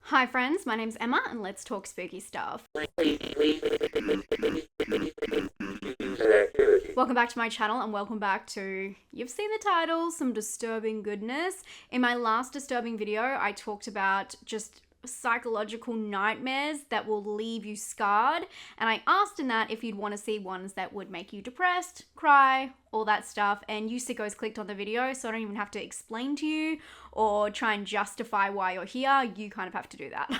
Hi friends, my name's Emma and let's talk spooky stuff. Welcome back to my channel and welcome back to, you've seen the title, some disturbing goodness. In my last disturbing video, I talked about just psychological nightmares that will leave you scarred, and I asked in that if you'd want to see ones that would make you depressed, cry, all that stuff, and you sickos clicked on the video, so I don't even have to explain to you or try and justify why you're here. You kind of have to do that.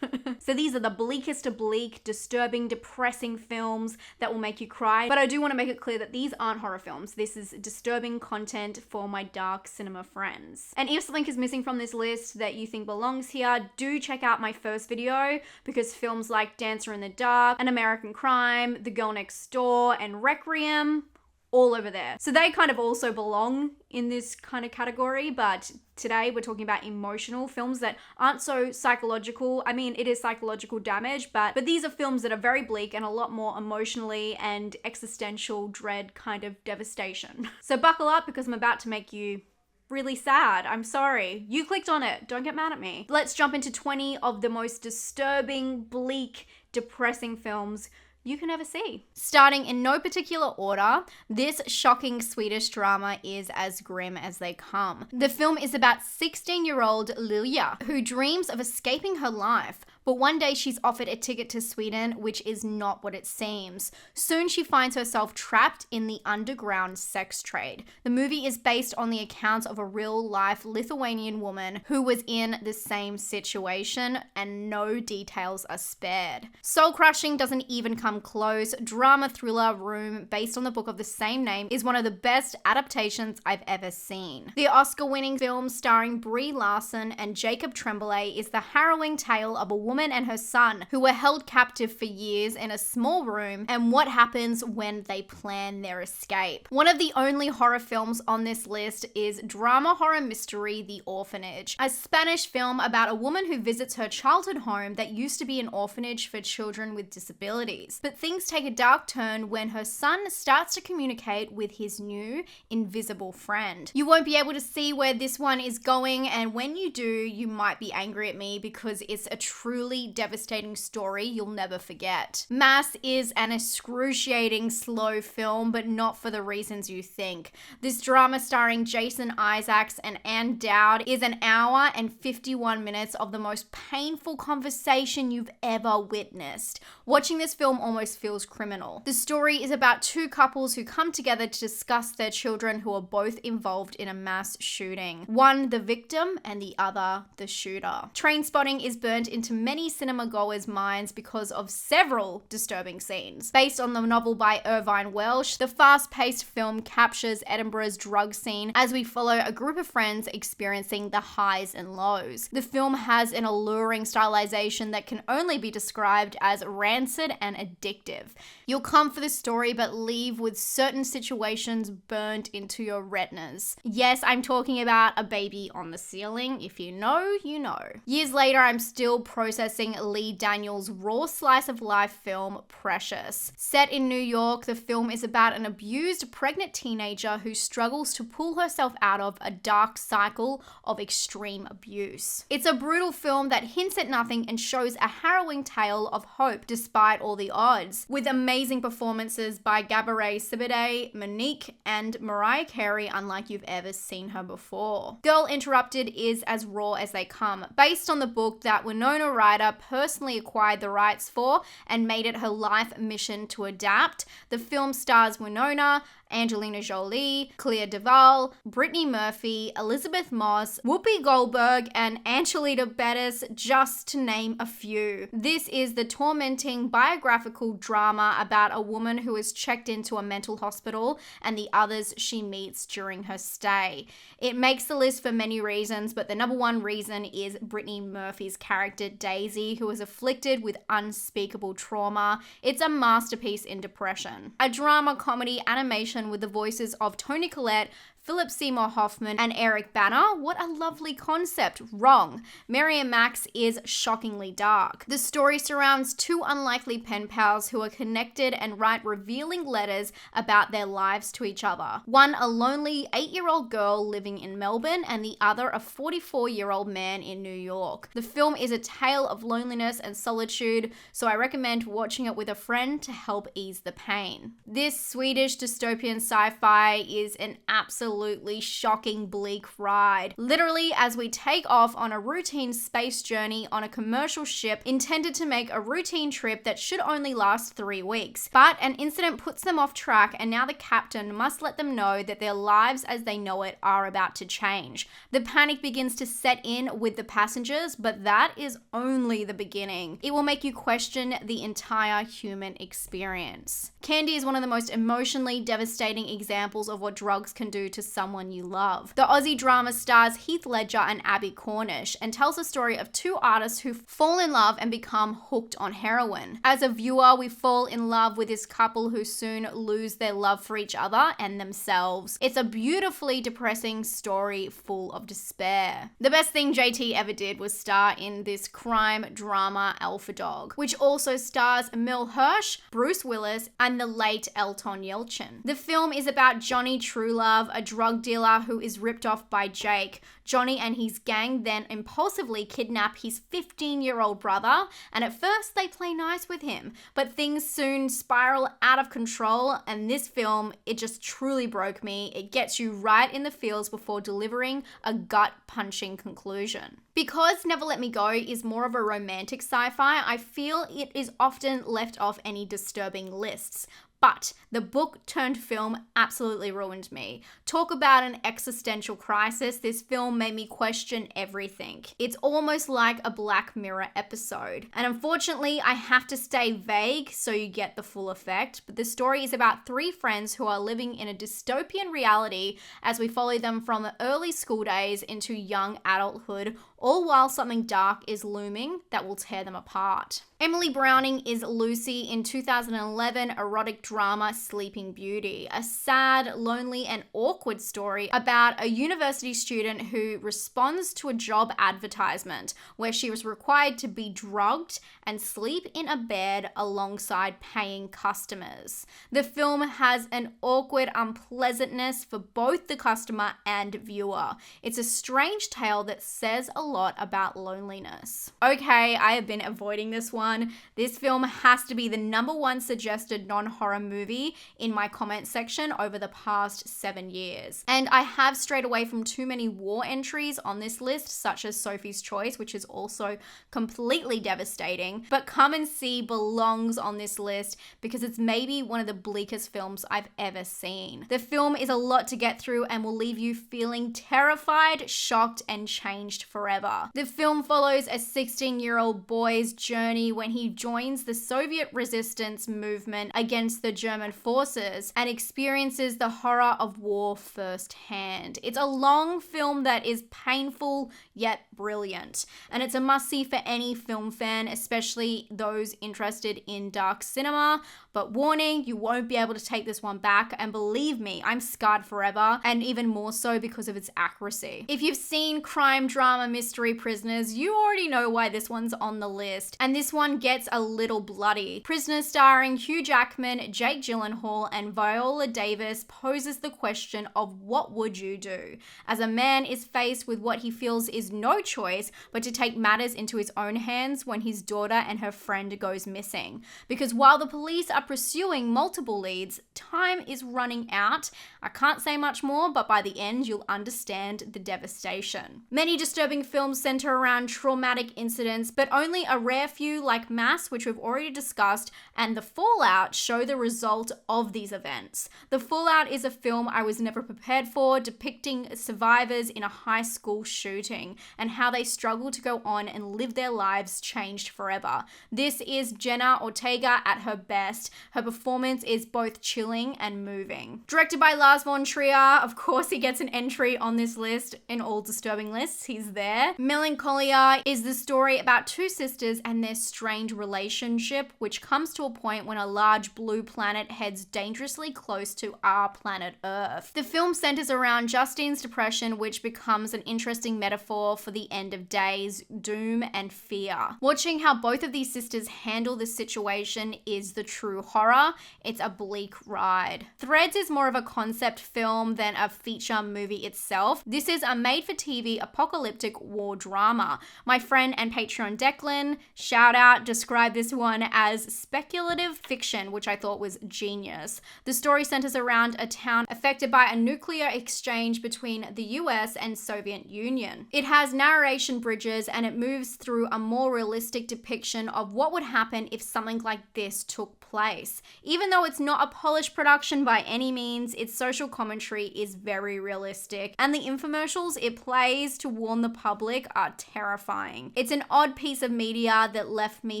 So these are the bleakest of bleak, disturbing, depressing films that will make you cry. But I do want to make it clear that these aren't horror films. This is disturbing content for my dark cinema friends. And if something is missing from this list that you think belongs here, do check out my first video, because films like Dancer in the Dark, An American Crime, The Girl Next Door, and Requiem, all over there. So they kind of also belong in this kind of category, but today we're talking about emotional films that aren't so psychological. I mean, it is psychological damage, but these are films that are very bleak and a lot more emotionally and existential dread kind of devastation. So buckle up, because I'm about to make you really sad. I'm sorry. You clicked on it. Don't get mad at me. Let's jump into 20 of the most disturbing, bleak, depressing films you can ever see. Starting in no particular order, this shocking Swedish drama is as grim as they come. The film is about 16-year-old Lilya, who dreams of escaping her life, but one day she's offered a ticket to Sweden, which is not what it seems. Soon she finds herself trapped in the underground sex trade. The movie is based on the accounts of a real-life Lithuanian woman who was in the same situation, and no details are spared. Soul Crushing doesn't even come close. Drama thriller Room, based on the book of the same name, is one of the best adaptations I've ever seen. The Oscar-winning film starring Brie Larson and Jacob Tremblay is the harrowing tale of a woman and her son who were held captive for years in a small room, and what happens when they plan their escape. One of the only horror films on this list is drama horror mystery The Orphanage, a Spanish film about a woman who visits her childhood home that used to be an orphanage for children with disabilities. But things take a dark turn when her son starts to communicate with his new invisible friend. You won't be able to see where this one is going, and when you do, you might be angry at me because it's a truly devastating story you'll never forget. Mass is an excruciating slow film, but not for the reasons you think. This drama starring Jason Isaacs and Ann Dowd is an hour and 51 minutes of the most painful conversation you've ever witnessed. Watching this film almost feels criminal. The story is about two couples who come together to discuss their children who are both involved in a mass shooting. One the victim and the other the shooter. Trainspotting is burnt into many cinema goers' minds because of several disturbing scenes. Based on the novel by Irvine Welsh, the fast-paced film captures Edinburgh's drug scene as we follow a group of friends experiencing the highs and lows. The film has an alluring stylization that can only be described as rancid and addictive. You'll come for the story but leave with certain situations burned into your retinas. Yes, I'm talking about A Baby on the Ceiling. If you know, you know. Years later, I'm still processing Lee Daniels' raw slice of life film Precious. Set in New York, the film is about an abused pregnant teenager who struggles to pull herself out of a dark cycle of extreme abuse. It's a brutal film that hints at nothing and shows a harrowing tale of hope despite all the odds, with amazing performances by Gabourey Sidibe, Monique, and Mariah Carey unlike you've ever seen her before. Girl Interrupted is as raw as they come, based on the book that Winona Ryder personally acquired the rights for and made it her life mission to adapt. The film stars Winona, Angelina Jolie, Clea Duvall, Brittany Murphy, Elizabeth Moss, Whoopi Goldberg, and Angelita Bettis, just to name a few. This is the tormenting biographical drama about a woman who is checked into a mental hospital and the others she meets during her stay. It makes the list for many reasons, but the number one reason is Brittany Murphy's character Daisy, who is afflicted with unspeakable trauma. It's a masterpiece in depression. A drama comedy animation with the voices of Toni Collette, Philip Seymour Hoffman and Eric Bana. What a lovely concept. Wrong. Mary and Max is shockingly dark. The story surrounds two unlikely pen pals who are connected and write revealing letters about their lives to each other. One a lonely 8-year-old girl living in Melbourne and the other a 44-year-old man in New York. The film is a tale of loneliness and solitude, so I recommend watching it with a friend to help ease the pain. This Swedish dystopian sci-fi is an absolutely shocking bleak ride. Literally, as we take off on a routine space journey on a commercial ship intended to make a routine trip that should only last 3 weeks. But an incident puts them off track, and now the captain must let them know that their lives as they know it are about to change. The panic begins to set in with the passengers, but that is only the beginning. It will make you question the entire human experience. Candy is one of the most emotionally devastating examples of what drugs can do to someone you love. The Aussie drama stars Heath Ledger and Abby Cornish and tells the story of two artists who fall in love and become hooked on heroin. As a viewer, we fall in love with this couple who soon lose their love for each other and themselves. It's a beautifully depressing story full of despair. The best thing JT ever did was star in this crime drama Alpha Dog, which also stars Emil Hirsch, Bruce Willis, and the late Elton Yelchin. The film is about Johnny Truelove, a drug dealer who is ripped off by Jake. Johnny and his gang then impulsively kidnap his 15-year-old brother, and at first they play nice with him, but things soon spiral out of control, and this film, it just truly broke me. It gets you right in the feels before delivering a gut-punching conclusion. Because Never Let Me Go is more of a romantic sci-fi, I feel it is often left off any disturbing lists. But the book turned film absolutely ruined me. Talk about an existential crisis. This film made me question everything. It's almost like a Black Mirror episode. And unfortunately, I have to stay vague so you get the full effect. But the story is about 3 friends who are living in a dystopian reality as we follow them from the early school days into young adulthood, all while something dark is looming that will tear them apart. Emily Browning is Lucy in 2011 erotic drama Sleeping Beauty, a sad, lonely, and awkward story about a university student who responds to a job advertisement where she was required to be drugged and sleep in a bed alongside paying customers. The film has an awkward unpleasantness for both the customer and viewer. It's a strange tale that says a lot about loneliness. Okay, I have been avoiding this one. This film has to be the #1 suggested non-horror movie in my comment section over the past 7 years. And I have strayed away from too many war entries on this list, such as Sophie's Choice, which is also completely devastating. But Come and See belongs on this list because it's maybe one of the bleakest films I've ever seen. The film is a lot to get through and will leave you feeling terrified, shocked, and changed forever. The film follows a 16-year-old boy's journey when he joins the Soviet resistance movement against the German forces and experiences the horror of war firsthand. It's a long film that is painful yet brilliant, and it's a must-see for any film fan, especially those interested in dark cinema. But warning, you won't be able to take this one back, and believe me, I'm scarred forever, and even more so because of its accuracy. If you've seen crime drama Mystery Prisoners, you already know why this one's on the list, and this one gets a little bloody. Prisoners starring Hugh Jackman, Jake Gyllenhaal, and Viola Davis poses the question of what would you do, as a man is faced with what he feels is no choice but to take matters into his own hands when his daughter and her friend goes missing. Because while the police are pursuing multiple leads, time is running out. I can't say much more, but by the end you'll understand the devastation. Many disturbing films center around traumatic incidents, but only a rare few like Mass, which we've already discussed, and The Fallout show the result of these events. The Fallout is a film I was never prepared for, depicting survivors in a high school shooting and how they struggle to go on and live their lives changed forever. This is Jenna Ortega at her best. Her performance is both chilling and moving. Directed by Lars von Trier, of course he gets an entry on this list. In all disturbing lists, he's there. there. Melancholia is the story about two sisters and their strained relationship, which comes to a point when a large blue planet heads dangerously close to our planet Earth. The film centers around Justine's depression, which becomes an interesting metaphor for the end of days, doom, and fear. Watching how both of these sisters handle this situation is the true horror. It's a bleak ride. Threads is more of a concept film than a feature movie itself. This is a made-for-TV apocalyptic war drama. My friend and Patreon Declan, shout out, described this one as speculative fiction, which I thought was genius. The story centers around a town affected by a nuclear exchange between the US and Soviet Union. It has narration bridges and it moves through a more realistic depiction of what would happen if something like this took place. Even though it's not a polished production by any means, its social commentary is very realistic, and the infomercials it plays to warn the public are terrifying. It's an odd piece of media that left me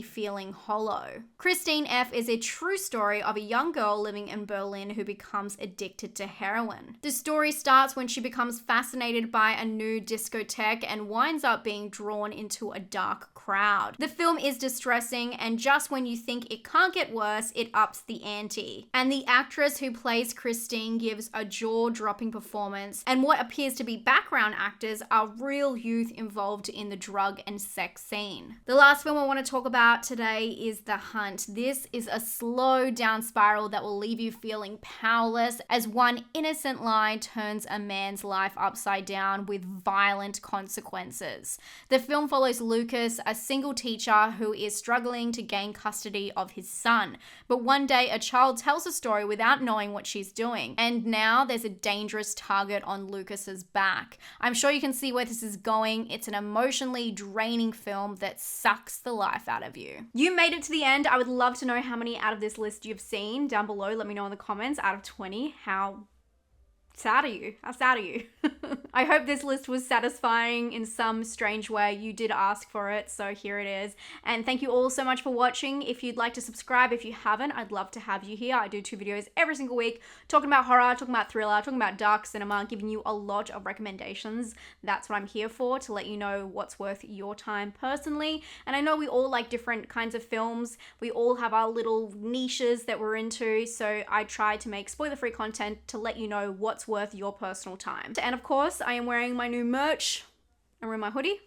feeling hollow. Christine F. is a true story of a young girl living in Berlin who becomes addicted to heroin. The story starts when she becomes fascinated by a new discotheque and winds up being drawn into a dark crowd. The film is distressing, and just when you think it can't get worse, it ups the ante. And the actress who plays Christine gives a jaw-dropping performance, and what appears to be background actors are real youth involved in the drug and sex scene. The last film I want to talk about today is The Hunt. This is a slow down spiral that will leave you feeling powerless as one innocent lie turns a man's life upside down with violent consequences. The film follows Lucas, a single teacher who is struggling to gain custody of his son. But one day a child tells a story without knowing what she's doing, and now there's a dangerous target on Lucas's back. I'm sure you can see where this is going. It's an emotionally draining film that sucks the life out of you. You made it to the end. I would love to know how many out of this list you've seen. Down below, let me know in the comments. Out of 20, how sad are you? How sad are you? I hope this list was satisfying in some strange way. You did ask for it, so here it is. And thank you all so much for watching. If you'd like to subscribe, if you haven't, I'd love to have you here. I do 2 videos every single week, talking about horror, talking about thriller, talking about dark cinema, giving you a lot of recommendations. That's what I'm here for, to let you know what's worth your time personally. And I know we all like different kinds of films. We all have our little niches that we're into, so I try to make spoiler-free content to let you know what's worth your personal time. And of course, I am wearing my new merch. I'm wearing my hoodie.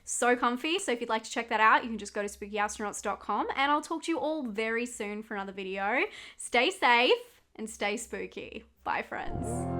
So comfy. So if you'd like to check that out, you can just go to spookyastronauts.com, and I'll talk to you all very soon for another video. Stay safe and stay spooky. Bye, friends.